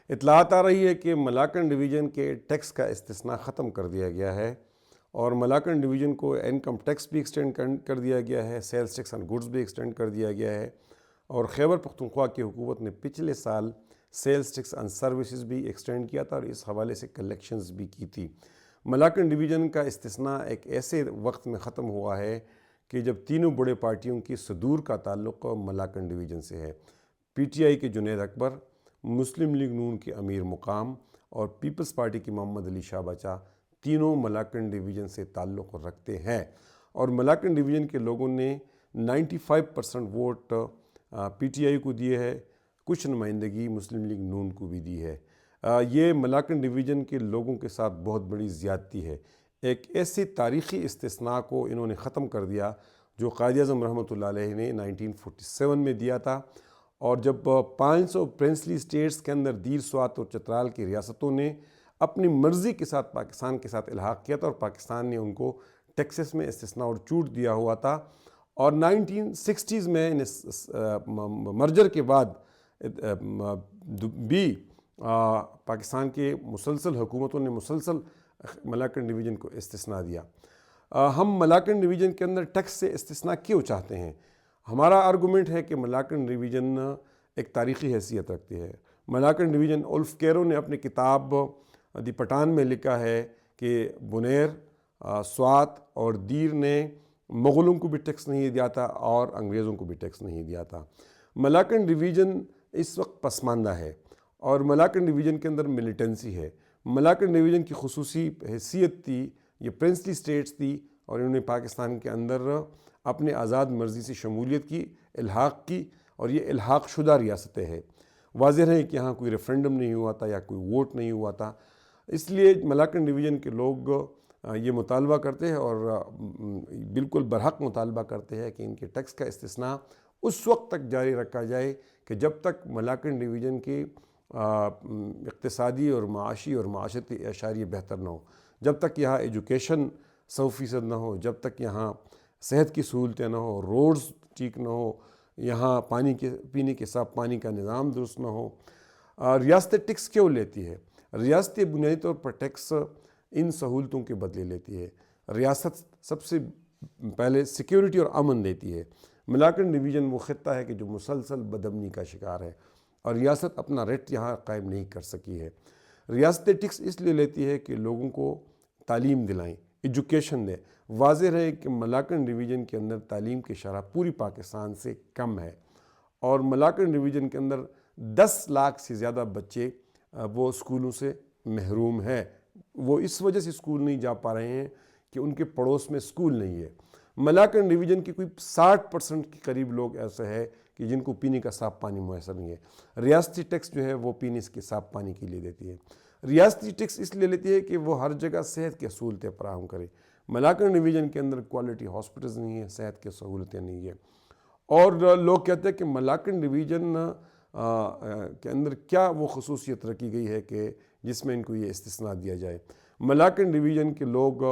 اطلاعات آ رہی ہے کہ ملاکن ڈویژن کے ٹیکس کا استثناء ختم کر دیا گیا ہے اور ملاکن ڈویژن کو انکم ٹیکس بھی ایکسٹینڈ کر دیا گیا ہے، سیلز ٹیکس آن گڈز بھی ایکسٹینڈ کر دیا گیا ہے، اور خیبر پختونخوا کی حکومت نے پچھلے سال سیلز ٹیکس آن سروسز بھی ایکسٹینڈ کیا تھا اور اس حوالے سے کلیکشنز بھی کی تھی۔ ملاکن ڈویژن کا استثناء ایک ایسے وقت میں ختم ہوا ہے کہ جب تینوں بڑے پارٹیوں کی صدور کا تعلق ملاکن ڈویژن سے ہے۔ پی ٹی آئی کے جنید اکبر، مسلم لیگ نون کے امیر مقام اور پیپلز پارٹی کے محمد علی شاہ بچہ تینوں ملاکن ڈویژن سے تعلق رکھتے ہیں، اور ملاکن ڈویژن کے لوگوں نے 95% ووٹ پی ٹی آئی کو دیے ہے، کچھ نمائندگی مسلم لیگ نون کو بھی دی ہے۔ یہ ملاکن ڈویژن کے لوگوں کے ساتھ بہت بڑی زیادتی ہے۔ ایک ایسے تاریخی استثناء کو انہوں نے ختم کر دیا جو قائد اعظم رحمۃ اللہ علیہ نے 1947 میں دیا تھا، اور جب 500 پرنسلی اسٹیٹس کے اندر دیر سوات اور چترال کی ریاستوں نے اپنی مرضی کے ساتھ پاکستان کے ساتھ الحاق کیا تھا اور پاکستان نے ان کو ٹیکسس میں استثناء اور چھوٹ دیا ہوا تھا، اور 1960s میں مرجر کے بعد بھی پاکستان کے مسلسل حکومتوں نے مسلسل ملاکن ڈویژن کو استثناء دیا۔ ہم ملاکن ڈویژن کے اندر ٹیکس سے استثناء کیوں چاہتے ہیں؟ ہمارا آرگومنٹ ہے کہ ملاکن ڈویژن ایک تاریخی حیثیت رکھتی ہے۔ ملاکن ڈویژن اولف کیرو نے اپنی کتاب دی پٹھان میں لکھا ہے کہ بنیر، سوات اور دیر نے مغلوں کو بھی ٹیکس نہیں دیا تھا اور انگریزوں کو بھی ٹیکس نہیں دیا تھا۔ ملاکن ڈویژن اس وقت پسماندہ ہے اور ملاکن ڈویژن کے اندر ملیٹنسی ہے۔ ملاکن ڈویژن کی خصوصی حیثیت تھی، یہ پرنسلی سٹیٹس تھی اور انہوں نے پاکستان کے اندر اپنے آزاد مرضی سے شمولیت کی، الحاق کی، اور یہ الحاق شدہ ریاستیں ہیں۔ واضح ہے کہ یہاں کوئی ریفرنڈم نہیں ہوا تھا یا کوئی ووٹ نہیں ہوا تھا، اس لیے ملاکن ڈویژن کے لوگ یہ مطالبہ کرتے ہیں اور بالکل برحق مطالبہ کرتے ہیں کہ ان کے ٹیکس کا استثناء اس وقت تک جاری رکھا جائے کہ جب تک ملاکن ڈویژن کی اقتصادی اور معاشی اور معاشرتی اعشاریہ بہتر نہ ہو، جب تک یہاں ایجوکیشن 100% نہ ہو، جب تک یہاں صحت کی سہولتیں نہ ہو، روڈز ٹھیک نہ ہو، یہاں پینے کے صاف پانی کا نظام درست نہ ہو۔ ریاستیں ٹیکس کیوں لیتی ہے؟ ریاستیں بنیادی طور پر ٹیکس ان سہولتوں کے بدلے لیتی ہے۔ ریاست سب سے پہلے سیکیورٹی اور امن دیتی ہے۔ ملاکن ڈویژن وہ خطہ ہے کہ جو مسلسل بدامنی کا شکار ہے اور ریاست اپنا ریٹ یہاں قائم نہیں کر سکی ہے۔ ریاستیں ٹیکس اس لیے لیتی ہے کہ لوگوں کو تعلیم دلائیں، ایجوکیشن دیں۔ واضح رہے کہ ملاکن ڈویژن کے اندر تعلیم کی شرح پوری پاکستان سے کم ہے، اور ملاکن ڈویژن کے اندر 10 لاکھ سے زیادہ بچے وہ اسکولوں سے محروم ہیں۔ وہ اس وجہ سے اسکول نہیں جا پا رہے ہیں کہ ان کے پڑوس میں اسکول نہیں ہے۔ ملاکن ڈویژن کی کوئی 60% کے قریب لوگ ایسے ہیں کہ جن کو پینے کا صاف پانی میسر نہیں ہے۔ ریاستی ٹیکس جو ہے وہ پینے کے صاف پانی کے لیے دیتی ہے۔ ریاستی ٹیکس اس لیے لیتی ہے کہ وہ ہر جگہ صحت کی سہولتیں فراہم کرے۔ ملاکن ڈویژن کے اندر کوالٹی ہاسپٹلز نہیں ہے، صحت کی سہولتیں نہیں ہیں، اور لوگ کہتے ہیں کہ ملاکن ڈویژن کے اندر کیا وہ خصوصیت رکھی گئی ہے کہ جس میں ان کو یہ استثناء دیا جائے۔ ملاکن ڈویژن کے لوگ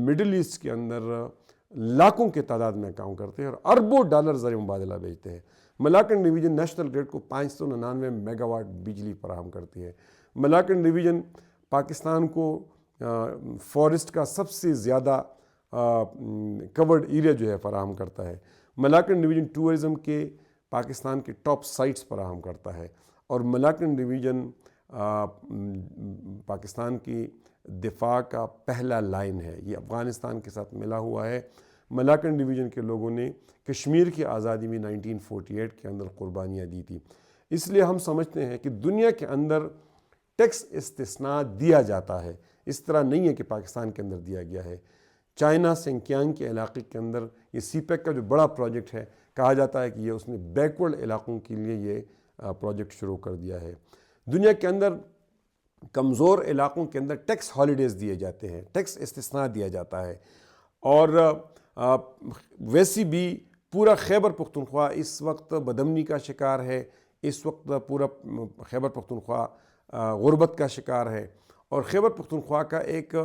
مڈل ایسٹ کے اندر لاکھوں کے تعداد میں کام کرتے ہیں اور اربوں ڈالر زر مبادلہ بیچتے ہیں۔ ملاکن ڈویژن نیشنل گریڈ کو 599 میگا واٹ بجلی فراہم کرتی ہے۔ ملاکن ڈویژن پاکستان کو فارسٹ کا سب سے زیادہ کورڈ ایریا جو ہے فراہم کرتا ہے۔ ملاکن ڈویژن ٹورزم کے پاکستان کے ٹاپ سائٹس فراہم کرتا ہے، اور ملاکن ڈویژن پاکستان کی دفاع کا پہلا لائن ہے، یہ افغانستان کے ساتھ ملا ہوا ہے۔ ملاکن ڈویژن کے لوگوں نے کشمیر کی آزادی میں 1948 کے اندر قربانیاں دی تھی۔ اس لیے ہم سمجھتے ہیں کہ دنیا کے اندر ٹیکس استثناء دیا جاتا ہے، اس طرح نہیں ہے کہ پاکستان کے اندر دیا گیا ہے۔ چائنا سنکیانگ کے علاقے کے اندر یہ سی پیک کا جو بڑا پروجیکٹ ہے، کہا جاتا ہے کہ یہ اس نے بیکورڈ علاقوں کے لیے یہ پروجیکٹ شروع کر دیا ہے۔ دنیا کے اندر کمزور علاقوں کے اندر ٹیکس ہالیڈیز دیے جاتے ہیں، ٹیکس استثناء دیا جاتا ہے، اور ویسی بھی پورا خیبر پختونخوا اس وقت بدامنی کا شکار ہے، اس وقت پورا خیبر پختونخوا غربت کا شکار ہے، اور خیبر پختونخوا کا ایک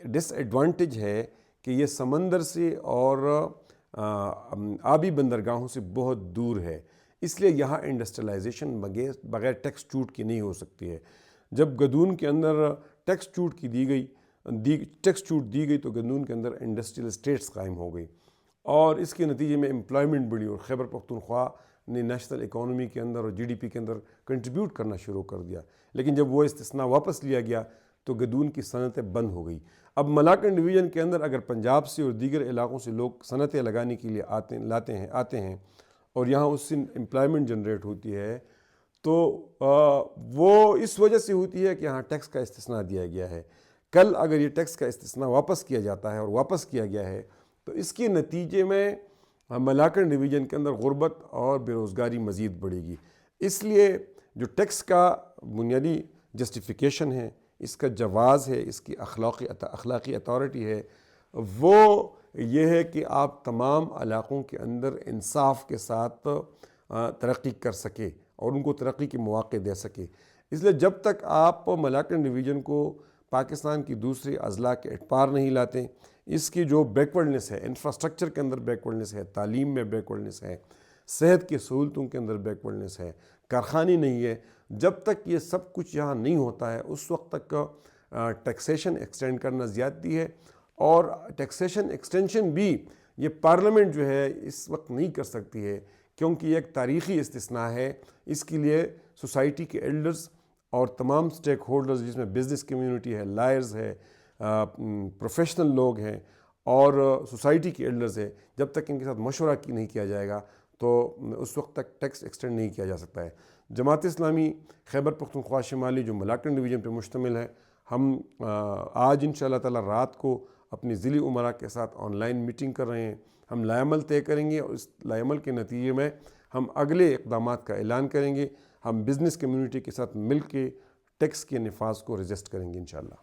ڈس ایڈوانٹیج ہے کہ یہ سمندر سے اور آبی بندرگاہوں سے بہت دور ہے، اس لیے یہاں انڈسٹریلائزیشن بغیر ٹیکس چھوٹ کی نہیں ہو سکتی ہے۔ جب گدون کے اندر ٹیکس چھوٹ دی گئی تو گدون کے اندر انڈسٹریل اسٹیٹس قائم ہو گئی، اور اس کے نتیجے میں امپلائمنٹ بڑھی اور خیبر پختونخوا نے نیشنل اکانومی کے اندر اور جی ڈی پی کے اندر کنٹریبیوٹ کرنا شروع کر دیا۔ لیکن جب وہ استثناء واپس لیا گیا تو گدون کی صنعتیں بند ہو گئی۔ اب ملاکنڈ ڈویژن کے اندر اگر پنجاب سے اور دیگر علاقوں سے لوگ صنعتیں لگانے کے لیے آتے ہیں اور یہاں اس سے امپلائمنٹ جنریٹ ہوتی ہے، تو وہ اس وجہ سے ہوتی ہے کہ یہاں ٹیکس کا استثناء دیا گیا ہے۔ کل اگر یہ ٹیکس کا استثناء واپس کیا جاتا ہے اور واپس کیا گیا ہے تو اس کے نتیجے میں ملاکنڈ ڈویژن کے اندر غربت اور بے روزگاری مزید بڑھے گی۔ اس لیے جو ٹیکس کا بنیادی جسٹیفیکیشن ہے، اس کا جواز ہے، اس کی اخلاقی اتھارٹی ہے، وہ یہ ہے کہ آپ تمام علاقوں کے اندر انصاف کے ساتھ ترقی کر سکے اور ان کو ترقی کے مواقع دے سکے۔ اس لیے جب تک آپ ملاکنڈ ڈویژن کو پاکستان کی دوسری اضلاع کے اٹپار نہیں لاتے، اس کی جو بیکورڈنس ہے، انفراسٹرکچر کے اندر بیکورڈنس ہے، تعلیم میں بیکورڈنس ہے، صحت کی سہولتوں کے اندر بیکورڈنس ہے، کارخانے نہیں ہے، جب تک یہ سب کچھ یہاں نہیں ہوتا ہے اس وقت تک ٹیکسیشن ایکسٹینڈ کرنا زیادتی ہے، اور ٹیکسیشن ایکسٹینشن بھی یہ پارلیمنٹ جو ہے اس وقت نہیں کر سکتی ہے، کیونکہ یہ ایک تاریخی استثناء ہے۔ اس کے لیے سوسائٹی کے ایلڈرز اور تمام سٹیک ہولڈرز، جس میں بزنس کمیونٹی ہے، لائرز ہے، پروفیشنل لوگ ہیں اور سوسائٹی کے ایلڈرز ہیں، جب تک ان کے ساتھ مشورہ نہیں کیا جائے گا تو اس وقت تک ٹیکس ایکسٹینڈ نہیں کیا جا سکتا ہے۔ جماعت اسلامی خیبر پختونخوا شمالی جو ملاکنڈ ڈویژن پہ مشتمل ہے، ہم آج انشاءاللہ تعالی رات کو اپنی ضلعی امراء کے ساتھ آن لائن میٹنگ کر رہے ہیں۔ ہم لائحہ عمل طے کریں گے اور اس لائحہ عمل کے نتیجے میں ہم اگلے اقدامات کا اعلان کریں گے۔ ہم بزنس کمیونٹی کے ساتھ مل کے ٹیکس کے نفاذ کو رجسٹ کریں گے انشاءاللہ۔